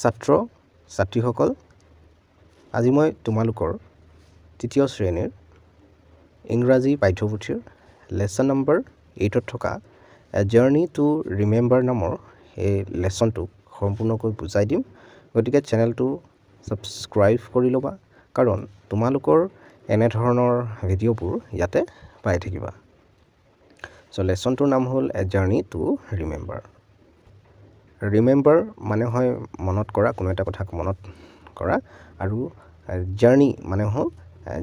ছাত্ৰ ছাত্ৰীসকল আজি মই তোমালোকৰ তৃতীয় শ্ৰেণীৰ ইংৰাজী পাঠ্যপুথিৰ লেসন নম্বৰ 8ত থকা এ জাৰ্নি টু ৰিমেম্বাৰ নামৰ এই লেসনটোক সম্পূৰ্ণকৈ বুজাই দিম গতিকে চেনেলটো সাবস্ক্ৰাইব কৰি ল'বা কাৰণ তোমালোকৰ এনে ধৰণৰ ভিডিঅ'বোৰ ইয়াতে পাই থাকিবা সো লেসনটোৰ নাম হ'ল এ জাৰ্নি টু ৰিমেম্বাৰ ৰিমেম্বাৰ মানে হয় মনত কৰা কোনো এটা কথাক মনত কৰা আৰু জাৰ্নি মানে হ'ল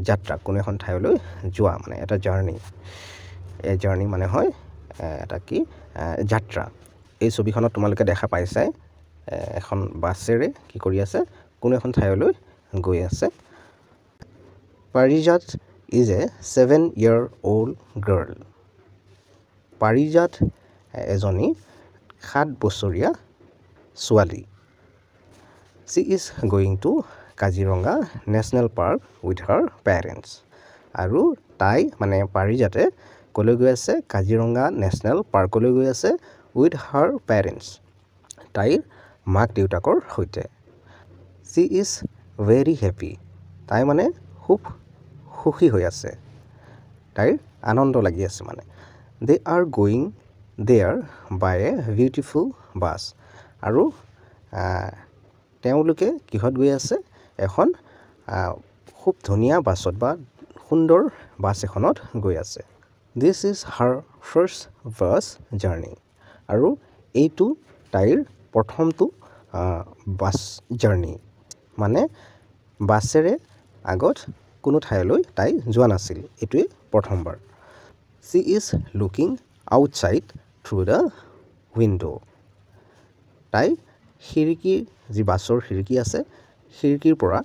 যাত্ৰা কোনো এখন ঠাইলৈ যোৱা মানে এটা জাৰ্নি এই জাৰ্নি মানে হয় এটা কি যাত্ৰা এই ছবিখনত তোমালোকে দেখা পাইছে এখন বাছেৰে কি কৰি আছে কোনো এখন ঠাইলৈ গৈ আছে পাৰিজাত ইজ এ 7-year-old girl পাৰিজাত এজনী 7 বছৰীয়া ছোৱালী she is going to Kaziranga national park with her parents আৰু তাই মানে পাৰিজাতে কলৈ গৈ আছে কাজিৰঙা নেশ্যনেল পাৰ্কলৈ গৈ আছে with her parents তাইৰ মাক দেউতাকৰ সৈতে she is very happy তাই মানে খুব সুখী হৈ আছে তাইৰ আনন্দ লাগি আছে মানে they are going there by a beautiful bus আৰু তেওঁলোকে কিহত গৈ আছে এখন খুব ধুনীয়া বাছত বা সুন্দৰ বাছ এখনত গৈ আছে this is her first bus journey আৰু এইটো তাইৰ প্ৰথমটো বাছ জাৰ্নি মানে বাছেৰে আগত কোনো ঠাইলৈ তাই যোৱা নাছিল এটোৱে প্ৰথমবাৰ she is looking outside through the window তাই খিৰিকী যি বাছৰ খিৰিকী আছে খিৰিকীৰ পৰা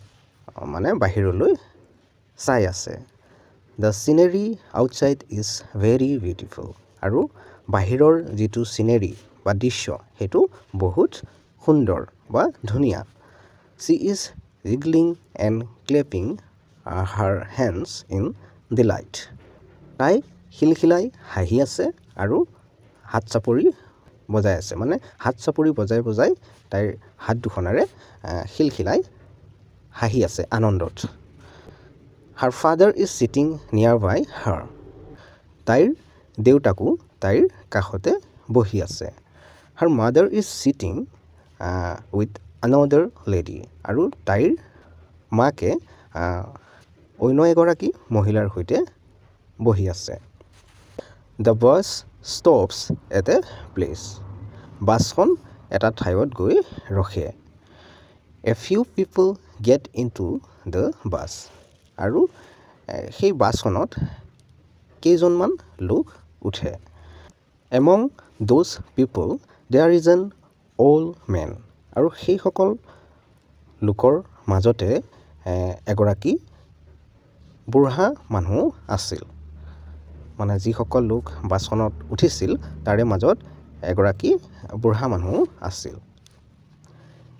মানে বাহিৰলৈ চাই আছে the scenery outside is very beautiful আৰু বাহিৰৰ যিটো সিনাৰি বা দৃশ্য হেতু বহুত সুন্দৰ বা ধুনীয়া she is wriggling and clapping her hands in delight তাই খিলখিলাই হাঁহি আছে আৰু হাত চাপৰি বজাই আছে মানে হাত চাপৰি বজাই বজাই তাইৰ হাত দুখনেৰে খিলখিলাই হাঁহি আছে আনন্দত her father is sitting nearby her তাইৰ দেউতাকো তাইৰ কাষতে বহি আছে her mother is sitting with another lady আৰু তাইৰ মাকে অন্য এগৰাকী মহিলাৰ সৈতে বহি আছে the bus stops at a place বাছখন এটা ঠাইত গৈ ৰখে a few people get into the bus আৰু সেই বাছখনত কেইজনমান লোক উঠে among those people there is an old man আৰু সেই সকল লোকৰ মাজতে এগৰাকী বুঢ়া মানুহ আছিল মানে যি সকল লোক বাছখনত উঠিছিল তাৰে মাজত এগৰাকী বুঢ়া মানুহ আছিল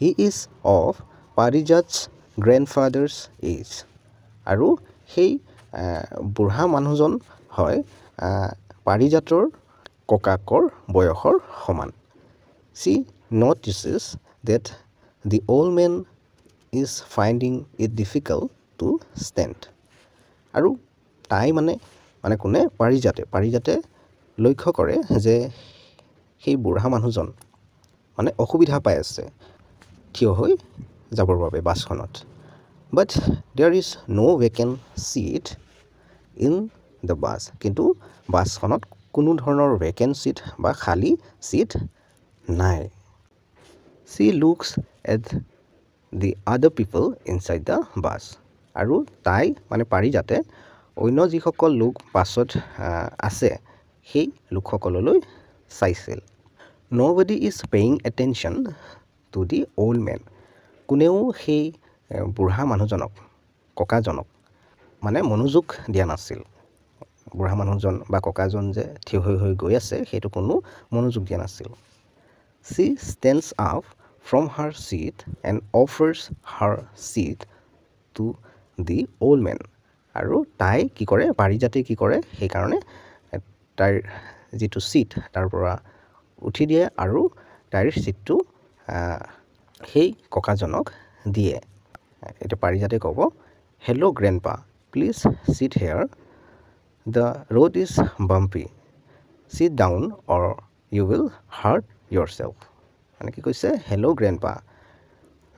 he is of Parijat's grandfather's age আৰু সেই বুঢ়া মানুহজন হয় পাৰিজাতৰ ককাকৰ বয়সৰ সমান she notices that the old man is finding it difficult to stand আৰু তাই মানে কোনে পাৰিজাতে লক্ষ্য কৰে যে সেই বুঢ়া মানুহজন মানে অসুবিধা পাই আছে থিয় হৈ যাবৰ বাবে বাছখনত but there is no vacant seat in the bus কিন্তু বাছখনত কোনো ধৰণৰ vacant seat বা খালী seat নাই she looks at the other people inside the bus আৰু তাই মানে পাৰিজাতে অন্য যিসকল লোক বাছত আছে সেই লোকসকললৈ চাইছিল nobody is paying attention to the old man কোনেও সেই বুঢ়া মানুহজনক ককাজনক মানে মনোযোগ দিয়া নাছিল বুঢ়া মানুহজন বা ককাজন যে থিয় হৈ গৈ আছে সেইটো কোনো মনোযোগ দিয়া নাছিল she stands up from her seat and offers her seat to the old man আৰু তাই কি কৰে পাৰিজাতে কি কৰে সেই কাৰণে তাইৰ যিটো সিট তাৰ পৰা উঠি দিয়ে আৰু তাইৰ সিটটো সেই ককাজনক দিয়ে এটা পাৰিজাতে ক'ব hello' grandpa please sit here the road is bumpy sit down or you will hurt yourself মানে কি কৈছে হেল্ল' গ্ৰেণ্ডপা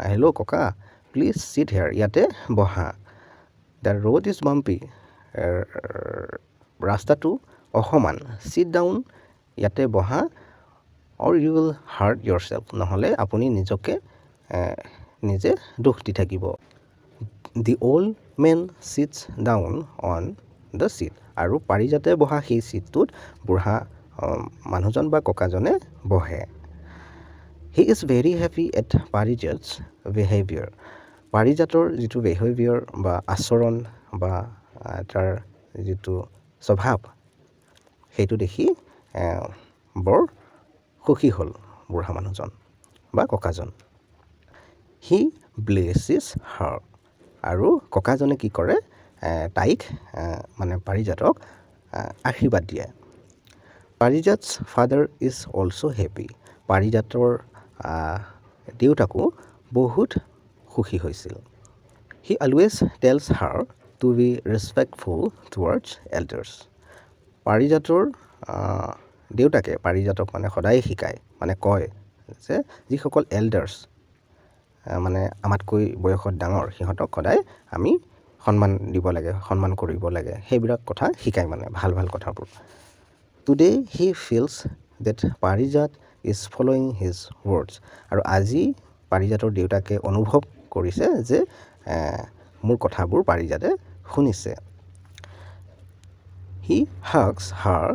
হেল্ল' ককা প্লিজ চিট হেয়াৰ ইয়াতে বহা দ্য ৰোড ইজ বাম্পি ৰাস্তাটো অসমান চিট ডাউন ইয়াতে বহা or you will hurt yourself নহ'লে আপুনি নিজকে নিজে দুখ দি থাকিব the old man sits down on the seat আৰু পাৰিজাতে বহা সেই চিটটোত বুঢ়া মানুহজন বা ককাজনে বহে he is very happy at Parijat's behaviour পাৰিজাতৰ যিটো বিহেভিয়াৰ বা আচৰণ বা তাৰ যিটো স্বভাৱ সেইটো দেখি বৰ সুখী হ'ল বুঢ়া মানুহজন বা ককাজন হি ব্লেছেছ হাৰ আৰু ককাজনে কি কৰে তাইক মানে পাৰিজাতক আশীৰ্বাদ দিয়ে Parijat's father is also' happy পাৰিজাতৰ দেউতাকো বহুত সুখী হৈছিল he always tells her to be respectful towards elders পাৰিজাতৰ দেউতাকে পাৰিজাতক মানে সদায় শিকায় মানে কয় যে যিসকল এল্ডাৰ্ছ মানে আমাতকৈ বয়সত ডাঙৰ সিহঁতক সদায় আমি সন্মান দিব লাগে সন্মান কৰিব লাগে সেইবিলাক কথা শিকায় মানে ভাল ভাল কথাবোৰ today he feels that Parijat is following his words আৰু আজি পাৰিজাতৰ দেউতাকে অনুভৱ কৰিছে যে মোৰ কথাবোৰ পাৰিজাতে শুনিছে he hugs her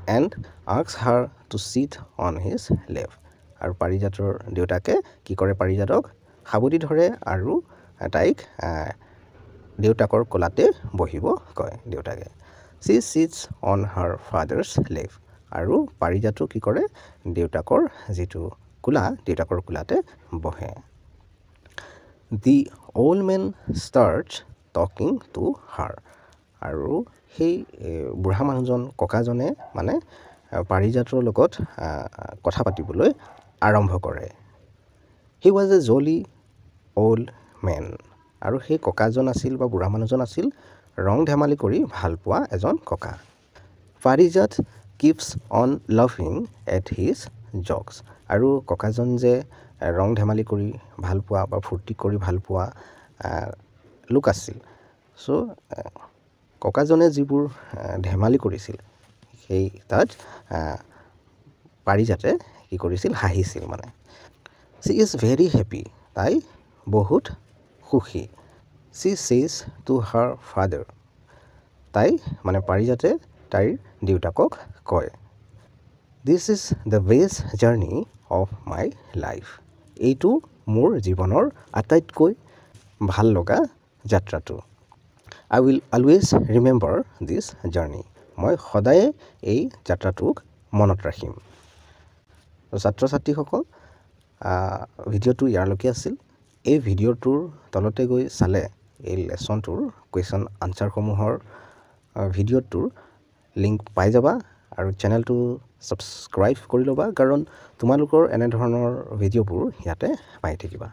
and asks her to sit on his left আৰু পাৰিজাতৰ দেউতাকে কি কৰে পাৰিজাতক সাবতি ধৰে আৰু তাইক দেউতাকৰ কোলাতে বহিব কয় দেউতাকে she sits on her father's left আৰু পাৰিজাতো কি কৰে দেউতাকৰ যিটো কোলা দেউতাকৰ কোলাতে বহে the old man starts talking to her আৰু সেই বুঢ়া মানুহজন ককাজনে মানে পাৰিজাতৰ লগত কথা পাতিবলৈ আৰম্ভ কৰে he was a jolly old man আৰু সেই ককাজন আছিল বা বুঢ়া মানুহজন আছিল ৰং ধেমালি কৰি ভাল পোৱা এজন ককা পাৰিজাত কিপছ অন লাফিং এট হিজ জকছ আৰু ককাজন যে ৰং ধেমালি কৰি ভাল পোৱা বা ফূৰ্তি কৰি ভাল পোৱা লোক আছিল চ' ককাজনে যিবোৰ ধেমালি কৰিছিল সেই তাত পাৰিজাতে কি কৰিছিল হাঁহিছিল মানে চি ইজ ভেৰি হেপী তাই বহুত সুখী চি চেজ টু হাৰ ফাদাৰ তাই মানে পাৰিজাতে তাইৰ দেউতাকক কয় this is the best journey of my life এইটো মোৰ জীৱনৰ আটাইতকৈ ভাল লগা যাত্ৰাটো I will always remember this journey মই সদায়ে এই যাত্ৰাটোক মনত ৰাখিম ছাত্ৰ ছাত্ৰীসকল ভিডিঅ'টো ইয়াৰলৈকে আছিল এই ভিডিঅ'টোৰ তলতে গৈ চালে এই লেচনটোৰ কুৱেশ্যন আনচাৰসমূহৰ ভিডিঅ'টোৰ লিংক পাই যাবা আৰু চেনেলটো ছাবস্ক্ৰাইব কৰি ল'বা কাৰণ তোমালোকৰ এনেধৰণৰ ভিডিঅ'বোৰ ইয়াতে পাই থাকিবা